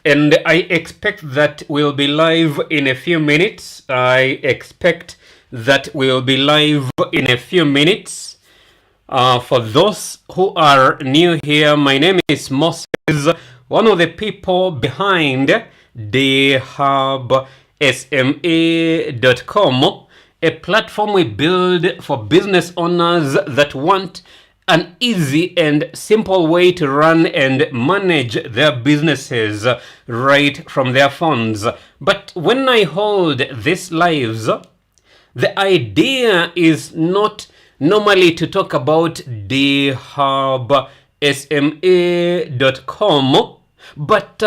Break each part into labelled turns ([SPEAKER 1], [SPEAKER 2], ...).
[SPEAKER 1] And I expect that we'll be live in a few minutes. I expect that we'll be live in a few minutes. For those who are new here, my name is Moses, one of the people behind thehubsma.com, a platform we build for business owners that want an easy and simple way to run and manage their businesses right from their phones. But when I hold these lives, the idea is not normally to talk about thehubsma.com, but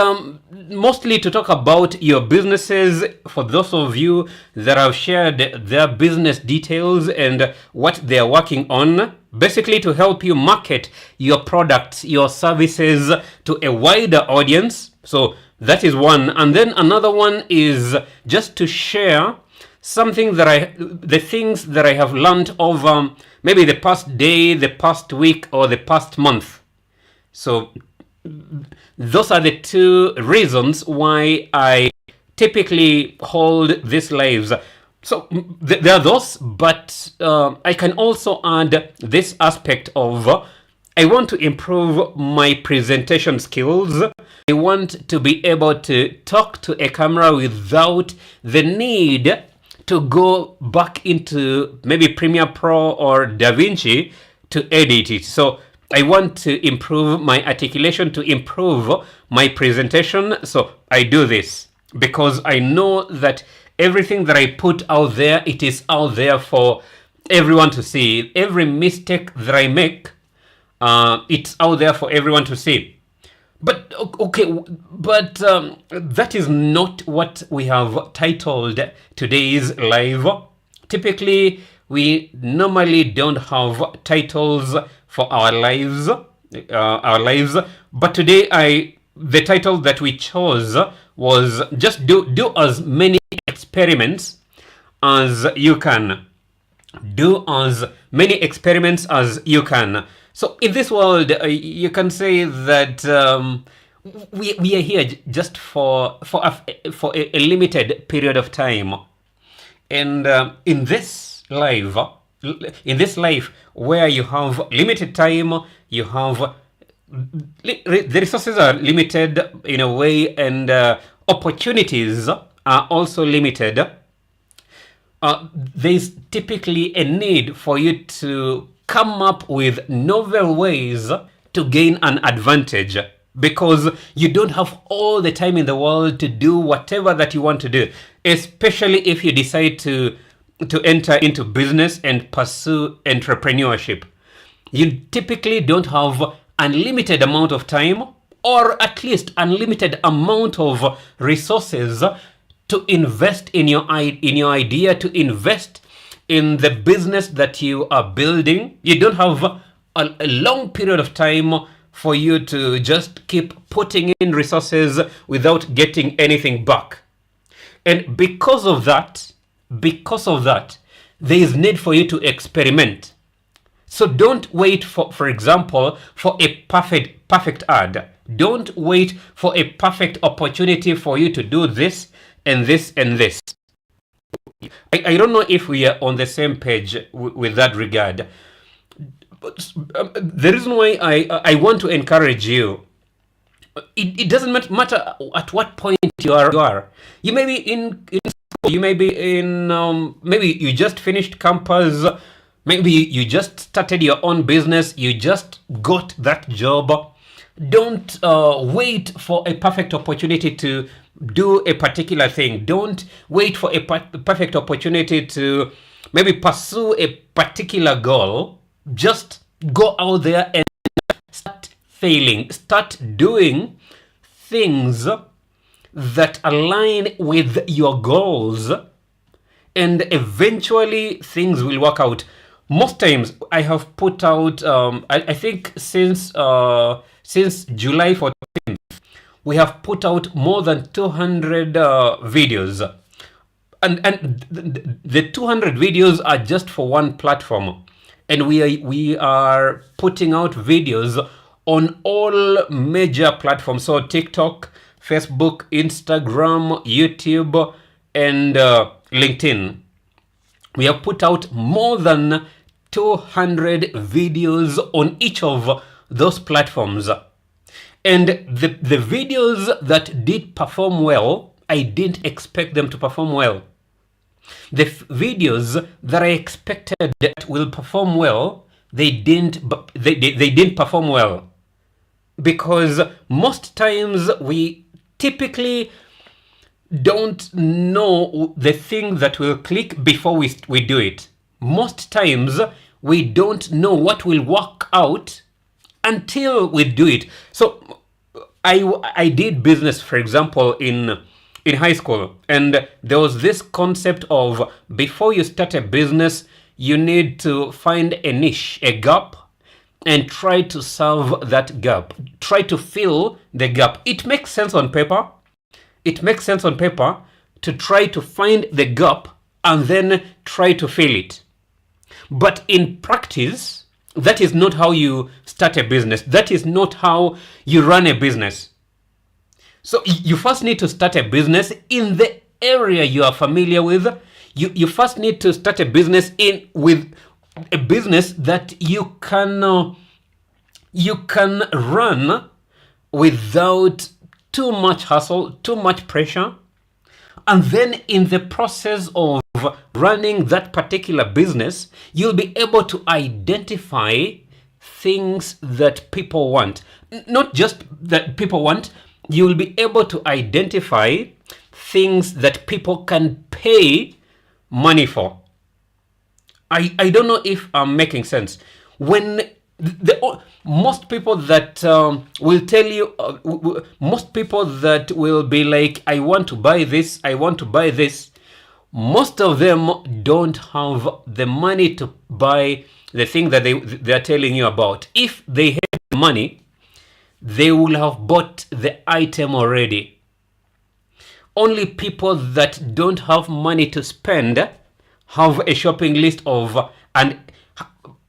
[SPEAKER 1] mostly to talk about your businesses. For those of you that have shared their business details and what they are working on, basically to help you market your products, your services to a wider audience. So that is one. And then another one is just to share something that the things that I have learned over maybe the past day, the past week, or the past month. So those are the two reasons why I typically hold these lives. So there are those, but I can also add this aspect of I want to improve my presentation skills. I want to be able to talk to a camera without the need to go back into maybe Premiere Pro or DaVinci to edit it. So I want to improve my articulation, to improve my presentation. So I do this because I know that everything that I put out there, it is out there for everyone to see. Every mistake that I make, it's out there for everyone to see. But okay, but that is not what we have titled today's live. Typically, we normally don't have titles for our lives. But today, the title that we chose was just do as many experiments as you can. Do as many experiments as you can. So in this world, you can say that we are here just for a limited period of time, and in this life where you have limited time, you have the resources are limited in a way, and opportunities are also limited. There's typically a need for you to come up with novel ways to gain an advantage, because you don't have all the time in the world to do whatever that you want to do, especially if you decide to enter into business and pursue entrepreneurship. You typically don't have unlimited amount of time, or at least unlimited amount of resources to invest in your idea, to invest in the business that you are building. You don't have a long period of time for you to just keep putting in resources without getting anything back. And because of that, there is need for you to experiment. So don't wait for example, for a perfect ad. Don't wait for a perfect opportunity for you to do this and this and this. I don't know if we are on the same page with that regard. But, the reason why I want to encourage you, it doesn't matter at what point you are. You may be in school, you may be in, maybe you just finished campus, maybe you just started your own business, you just got that job. Don't wait for a perfect opportunity to do a particular thing. Don't wait for a perfect opportunity to maybe pursue a particular goal. Just go out there and start failing. Start doing things that align with your goals, and eventually things will work out. Most times I have put out, I think since July 14th, we have put out more than 200 videos. And the 200 videos are just for one platform. And we are putting out videos on all major platforms. So TikTok, Facebook, Instagram, YouTube, and LinkedIn. We have put out more than 200 videos on each of those platforms. And the videos that did perform well, I didn't expect them to perform well. The videos that I expected that will perform well, they didn't perform well. Because most times we typically don't know the thing that will click before we do it. Most times we don't know what will work out until we do it. So I did business, for example, in high school, and there was this concept of before you start a business, you need to find a niche, a gap, and try to solve that gap. Try to fill the gap. It makes sense on paper. It makes sense on paper to try to find the gap and then try to fill it. But in practice, that is not how you start a business. That is not how you run a business. So you first need to start a business in the area you are familiar with. You first need to start a business with a business that you can run without too much hassle, too much pressure. And then in the process of running that particular business, you'll be able to identify things that people want. Not just that people want, you will be able to identify things that people can pay money for. I don't know if I'm making sense. When most people that will tell you, most people that will be like, I want to buy this, I want to buy this, most of them don't have the money to buy the thing that they are telling you about. If they had the money, they will have bought the item already. Only people that don't have money to spend have a shopping list of, and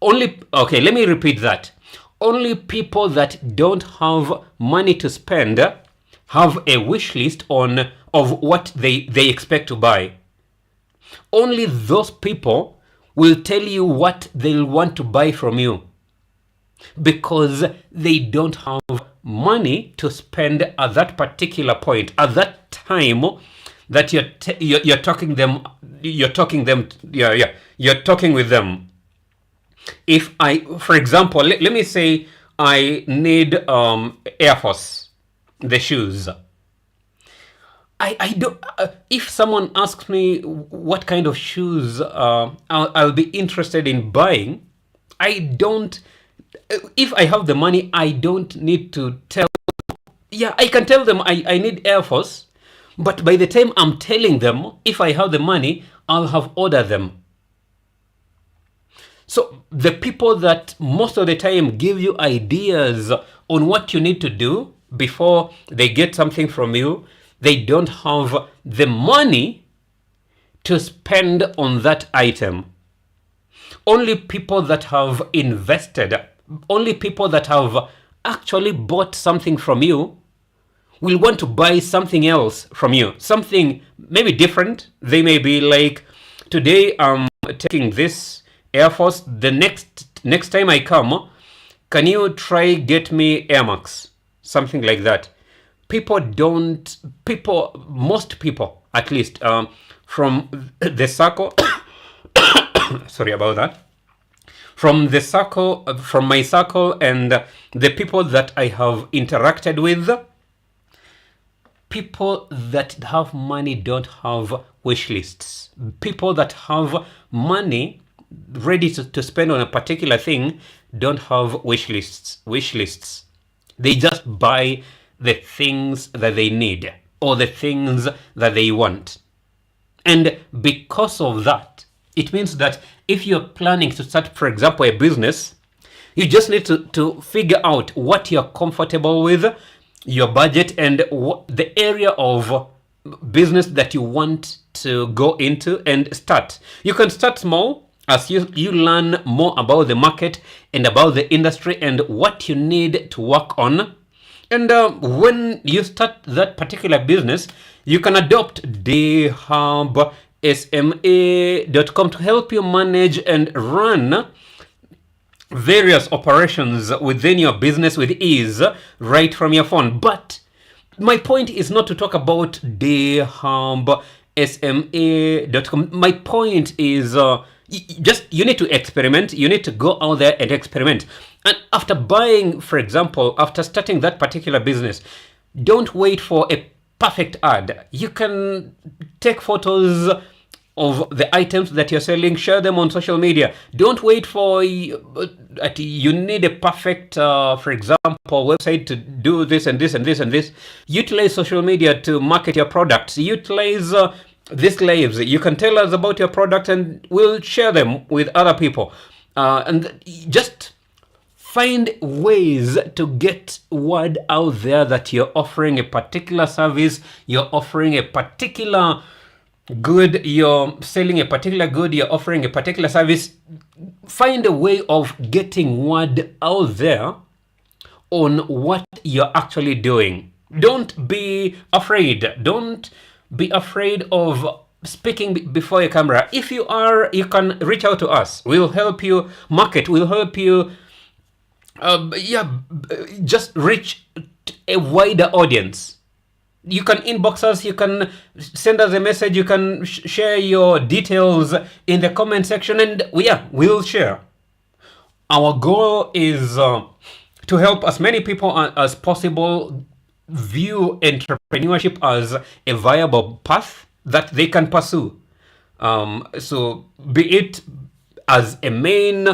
[SPEAKER 1] only, okay, let me repeat that. Only people that don't have money to spend have a wish list of what they expect to buy. Only those people will tell you what they'll want to buy from you, because they don't have money to spend at that particular point, at that time that you're talking with them. If I, for example, let me say I need Air Force, the shoes. I don't. If someone asks me what kind of shoes I'll be interested in buying, I don't. If I have the money, I don't need to tell. Yeah, I can tell them I need Air Force, but by the time I'm telling them, if I have the money, I'll have ordered them. So the people that most of the time give you ideas on what you need to do before they get something from you, they don't have the money to spend on that item. Only people that have invested, only people that have actually bought something from you will want to buy something else from you. Something maybe different. They may be like, today I'm taking this Air Force. The next time I come, can you try get me Air Max? Something like that. Most people, at least from the circle, sorry about that, from the circle, from my circle and the people that I have interacted with, people that have money don't have wish lists. People that have money ready to spend on a particular thing don't have wish lists. They just buy the things that they need or the things that they want. And because of that, it means that if you're planning to start, for example, a business, you just need to figure out what you're comfortable with, your budget, and the area of business that you want to go into and start. You can start small as you learn more about the market and about the industry and what you need to work on. And when you start that particular business, you can adopt dayhubsma.com to help you manage and run various operations within your business with ease right from your phone. But my point is not to talk about dayhubsma.com. My point is just you need to experiment. You need to go out there and experiment. And after buying, for example, after starting that particular business, don't wait for a perfect ad. You can take photos of the items that you're selling, share them on social media. Don't wait for you need a perfect, for example, website to do this and this and this and this. Utilize social media to market your products. Utilize these lives. You can tell us about your product and we'll share them with other people. And just find ways to get word out there that you're offering a particular service, you're offering a particular good, you're selling a particular good, you're offering a particular service. Find a way of getting word out there on what you're actually doing. Don't be afraid. Don't be afraid of speaking before a camera. If you are, you can reach out to us. We'll help you market. We'll help you just reach a wider audience. You can inbox us, you can send us a message, you can share your details in the comment section, and we'll share. Our goal is to help as many people as possible view entrepreneurship as a viable path that they can pursue. So be it as a main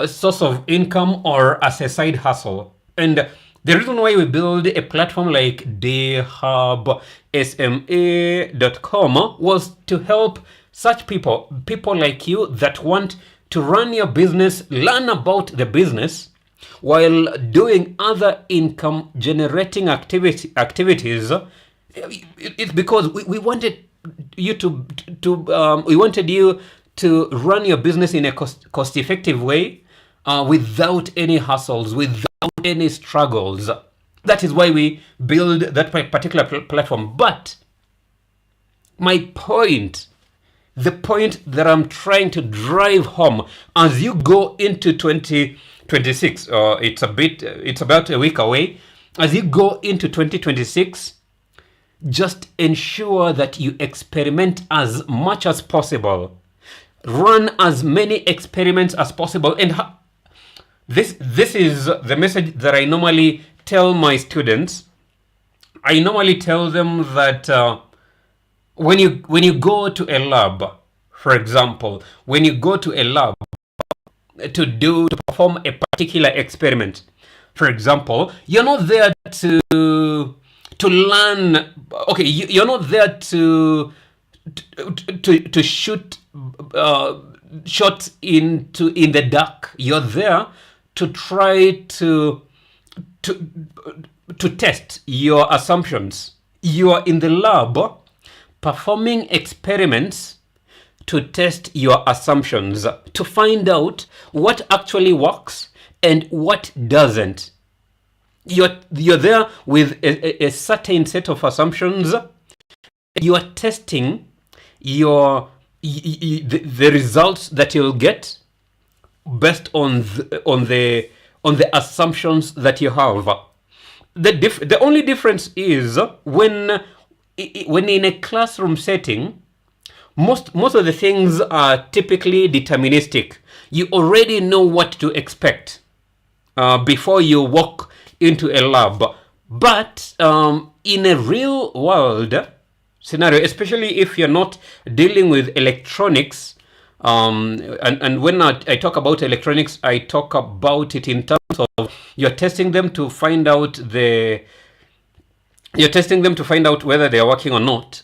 [SPEAKER 1] source of income or as a side hustle. And the reason why we build a platform like dayhubsma.com was to help such people like you that want to run your business, learn about the business while doing other income generating activities. It's because we wanted you to run your business in a cost effective way, without any hassles, without any struggles. That is why we build that particular platform. But my point, the point that I'm trying to drive home as you go into 2026, it's about a week away. As you go into 2026, just ensure that you experiment as much as possible. Run as many experiments as possible. And this is the message that I normally tell my students. I normally tell them that when you go to a lab, for example, when you go to a lab to perform a particular experiment, for example, you're not there to learn. Okay, you're not there to shoot shots in the dark. You're there to try to test your assumptions. You are in the lab performing experiments to test your assumptions, to find out what actually works and what doesn't. You're there with a certain set of assumptions. You are testing the results that you'll get based on the assumptions that you have. The only difference is when in a classroom setting, most of the things are typically deterministic. You already know what to expect before you walk into a lab. But in a real world scenario, especially if you're not dealing with electronics, and when I talk about electronics, I talk about it in terms of you're testing them to find out whether they are working or not.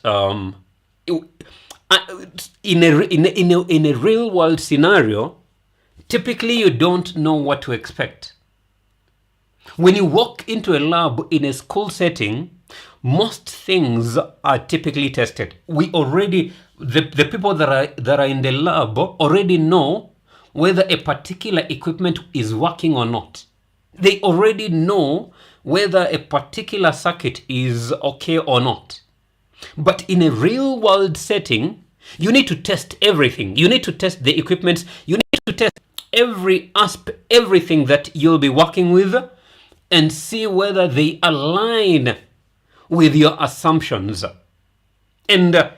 [SPEAKER 1] In a real world scenario, typically you don't know what to expect. When you walk into a lab in a school setting, most things are typically tested. The people that are in the lab already know whether a particular equipment is working or not. They already know whether a particular circuit is okay or not. But in a real world setting, you need to test everything. You need to test the equipment. You need to test every aspect, everything that you'll be working with, and see whether they align with your assumptions. And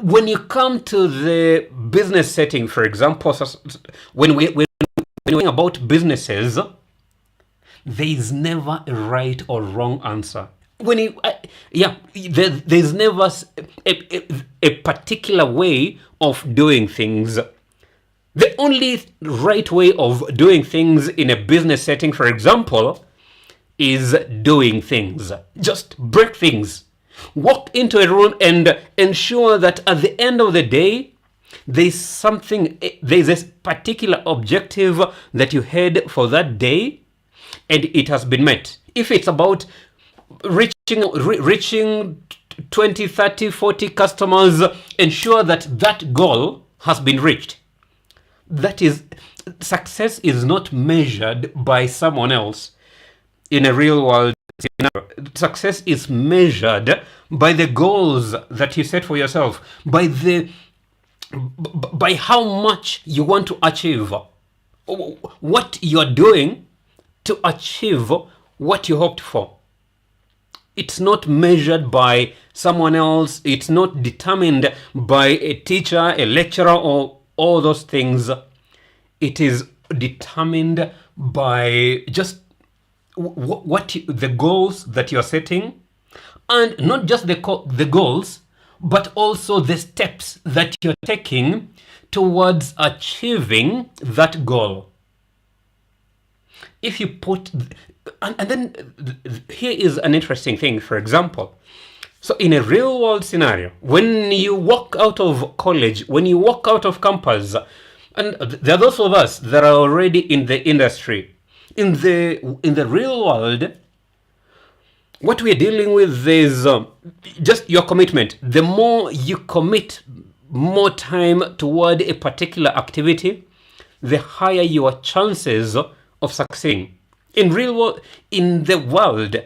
[SPEAKER 1] when you come to the business setting, for example, when we're talking about businesses, there is never a right or wrong answer. There's never a particular way of doing things. The only right way of doing things in a business setting, for example, is doing things. Just break things. Walk into a room and ensure that at the end of the day, there's a particular objective that you had for that day, and it has been met. If it's about reaching 20, 30, 40 customers, ensure that goal has been reached. That is, success is not measured by someone else in a real world scenario. Success is measured by the goals that you set for yourself, by how much you want to achieve, what you're doing to achieve what you hoped for. It's not measured by someone else. It's not determined by a teacher, a lecturer, or all those things. It is determined by just the goals that you're setting, and not just the goals, but also the steps that you're taking towards achieving that goal. If you put, and then here is an interesting thing, for example. So in a real world scenario, when you walk out of college, when you walk out of campus, and there are those of us that are already in the industry, in the real world, what we're dealing with is just your commitment. The more you commit more time toward a particular activity, the higher your chances of succeeding. In the world,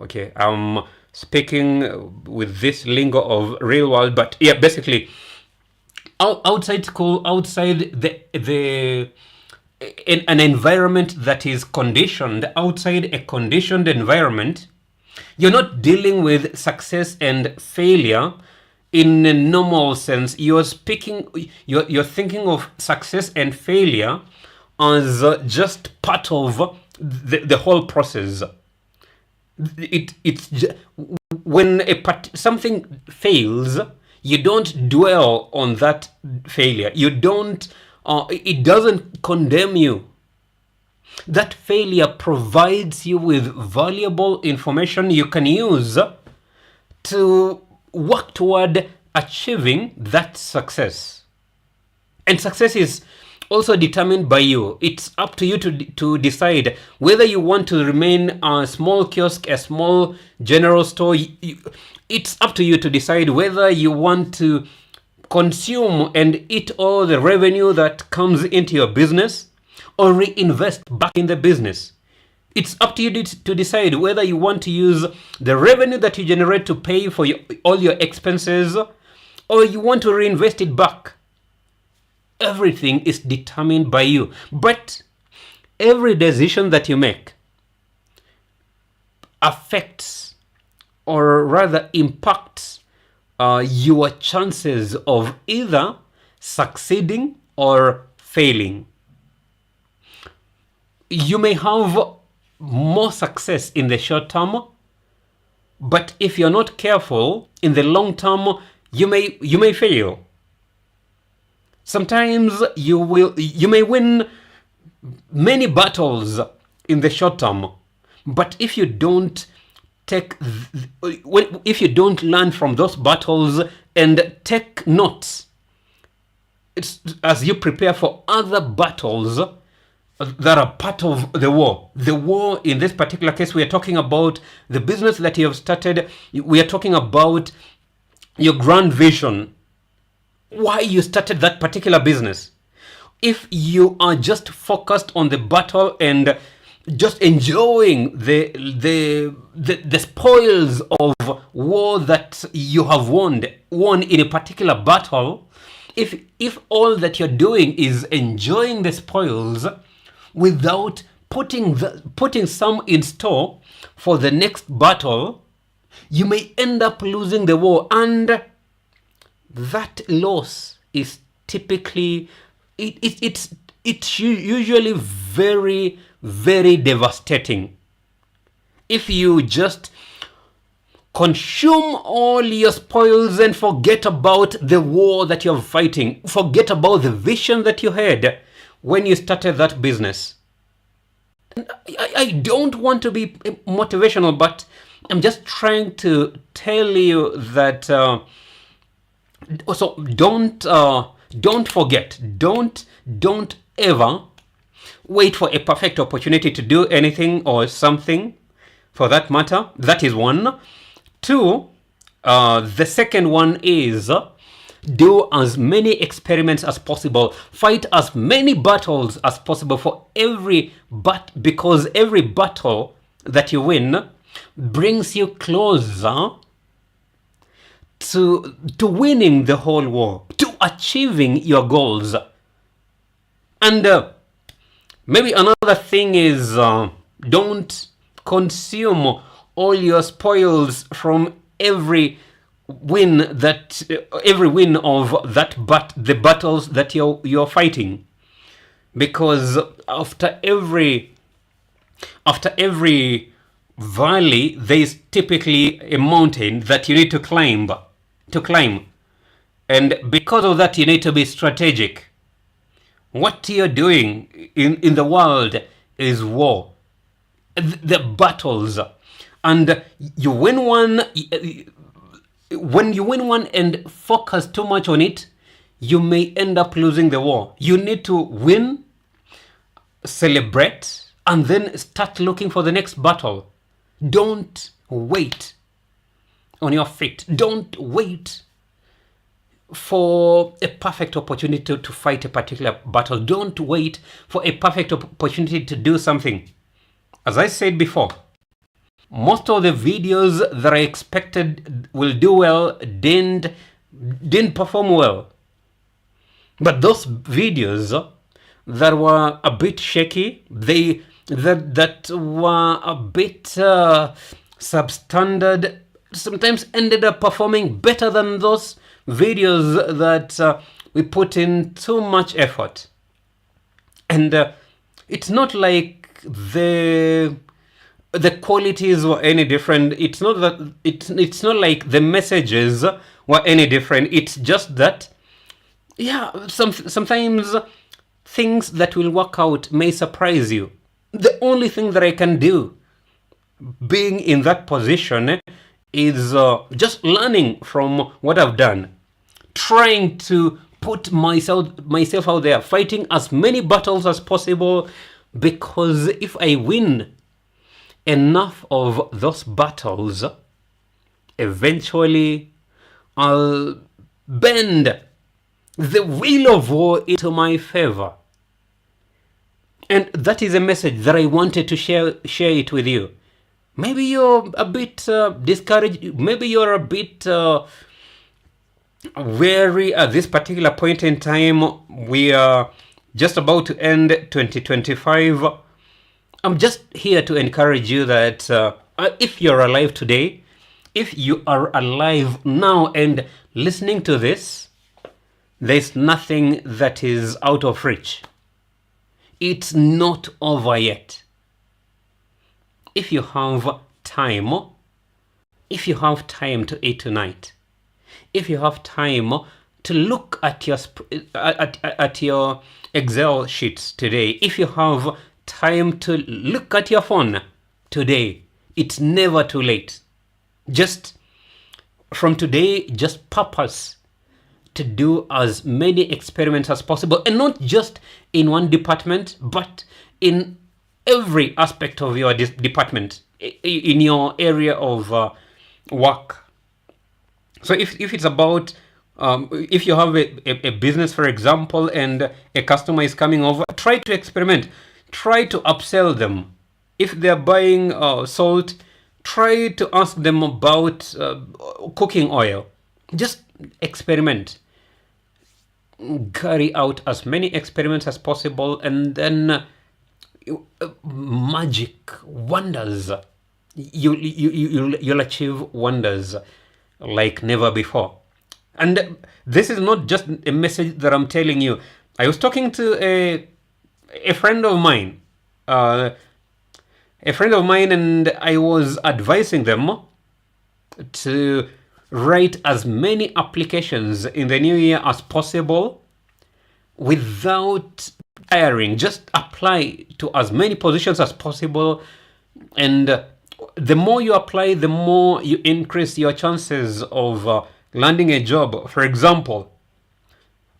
[SPEAKER 1] okay, I'm speaking with this lingo of real world, but yeah, basically, outside school, outside an environment that is conditioned, outside a conditioned environment, you're not dealing with success and failure in a normal sense. You're thinking of success and failure as just part of the whole process. When something fails, you don't dwell on that failure. You don't. It doesn't condemn you. That failure provides you with valuable information you can use to work toward achieving that success. And success is also determined by you. It's up to you to decide whether you want to remain a small kiosk, a small general store. It's up to you to decide whether you want to consume and eat all the revenue that comes into your business, or reinvest back in the business. It's up to you to decide whether you want to use the revenue that you generate to pay for all your expenses, or you want to reinvest it back. Everything is determined by you. But every decision that you make affects, or rather impacts, your chances of either succeeding or failing. You may have more success in the short term, but if you're not careful, in the long term, you may fail. Sometimes you may win many battles in the short term, but if you don't learn from those battles and take notes, it's as you prepare for other battles that are part of the war. The war, in this particular case, we are talking about the business that you have started. We are talking about your grand vision, why you started that particular business. If you are just focused on the battle and just enjoying the spoils of war that you have won in a particular battle, if all that you're doing is enjoying the spoils without putting some in store for the next battle, you may end up losing the war, and that loss is typically it's usually very, very devastating. If you just consume all your spoils and forget about the war that you're fighting, forget about the vision that you had when you started that business. I don't want to be motivational, but I'm just trying to tell you that so don't forget, don't ever wait for a perfect opportunity to do anything or something, for that matter. That is one. Two, the second one is do as many experiments as possible. Fight as many battles as possible because every battle that you win brings you closer to winning the whole war, to achieving your goals. And maybe another thing is don't consume all your spoils from every win of the battles that you're fighting, because after every valley there is typically a mountain that you need to climb, and because of that you need to be strategic. What you're doing in the world is war, the battles, and you win one. When you win one and focus too much on it, you may end up losing the war. You need to win, celebrate, and then start looking for the next battle. Don't wait on your feet. Don't wait for a perfect opportunity to fight a particular battle. Don't wait for a perfect opportunity to do something. As I said before, most of the videos that I expected will do well didn't perform well. But those videos that were a bit shaky, that were a bit substandard, sometimes ended up performing better than those videos that we put in too much effort. And it's not like the qualities were any different. It's not that it's not like the messages were any different. It's just that, yeah, sometimes things that will work out may surprise you. The only thing that I can do, being in that position, is just learning from what I've done, trying to put myself out there, fighting as many battles as possible, because if I win enough of those battles, eventually I'll bend the wheel of war into my favor. And that is a message that I wanted to share it with you. Maybe you're a bit discouraged, maybe you're a bit weary at this particular point in time. We are just about to end 2025. I'm just here to encourage you that if you're alive today, if you are alive now and listening to this, there's nothing that is out of reach. It's not over yet. If you have time to eat tonight, if you have time to look at your Excel sheets today, if you have time to look at your phone today, it's never too late. Just from today, just purpose to do as many experiments as possible, and not just in one department, but in every aspect of your department, in your area of work. So if it's about if you have a business, for example, and a customer is coming over, try to experiment, try to upsell them, If they're buying salt, try to ask them about cooking oil. Just experiment. Carry out as many experiments as possible, and then magic, wonders. You'll achieve wonders like never before. And this is not just a message that I'm telling you. I was talking to a friend of mine, and I was advising them to write as many applications in the new year as possible without tiring. Just apply to as many positions as possible, and the more you apply, the more you increase your chances of landing a job, for example.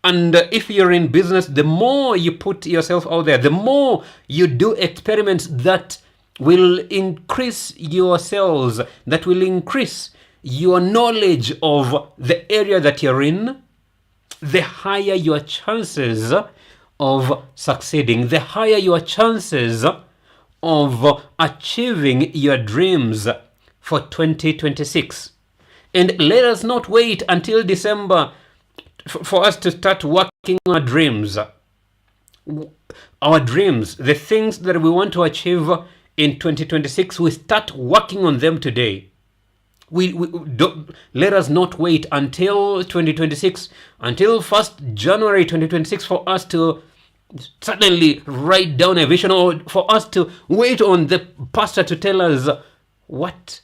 [SPEAKER 1] And if you're in business, the more you put yourself out there, the more you do experiments that will increase your sales, that will increase your knowledge of the area that you're in, the higher your chances of succeeding, the higher your chances of achieving your dreams for 2026. And let us not wait until December for us to start working on our dreams. Our dreams, the things that we want to achieve in 2026, we start working on them today. We don't, let us not wait until 2026, until 1st January 2026 for us to suddenly write down a vision, or for us to wait on the pastor to tell us what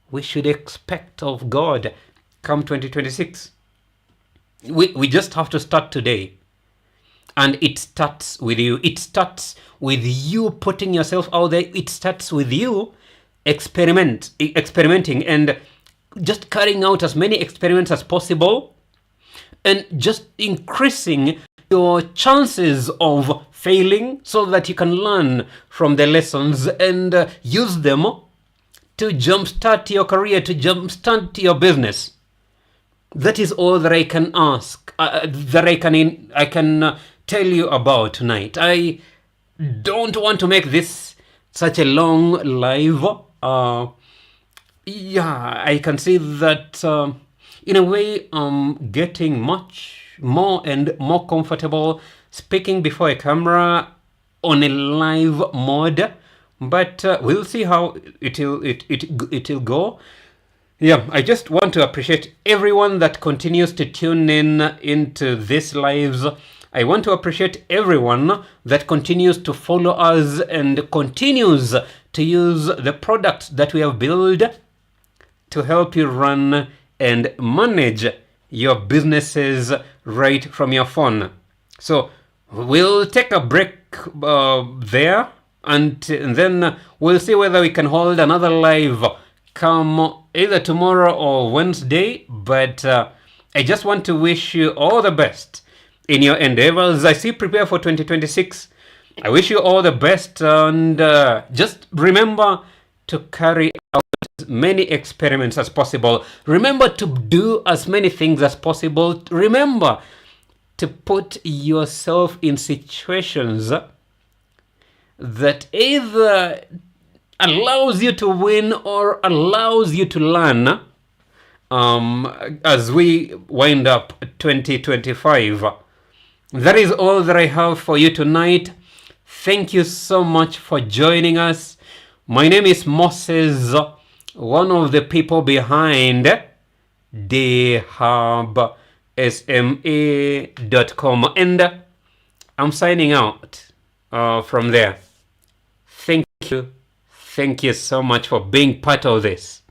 [SPEAKER 1] we should expect of God come 2026. We just have to start today. And it starts with you. It starts with you putting yourself out there. It starts with you experimenting and just carrying out as many experiments as possible, and just increasing your chances of failing so that you can learn from the lessons and use them to jumpstart your career, to jumpstart your business. That is all that I can ask, that I can tell you about tonight. I don't want to make this such a long live. I can see that in a way I'm getting much more and more comfortable speaking before a camera on a live mode, but we'll see how it'll go. Yeah, I just want to appreciate everyone that continues to tune in into these lives. I want to appreciate everyone that continues to follow us and continues to use the products that we have built to help you run and manage your businesses right from your phone. So we'll take a break there, and then we'll see whether we can hold another live come either tomorrow or Wednesday. But I just want to wish you all the best in your endeavors. I see prepare for 2026. I wish you all the best, and just remember to carry out as many experiments as possible. Remember to do as many things as possible. Remember to put yourself in situations that either allows you to win or allows you to learn as we wind up 2025. That is all that I have for you tonight. Thank you so much for joining us. My name is Moses, one of the people behind thehubsma.com, and I'm signing out from there. Thank you so much for being part of this.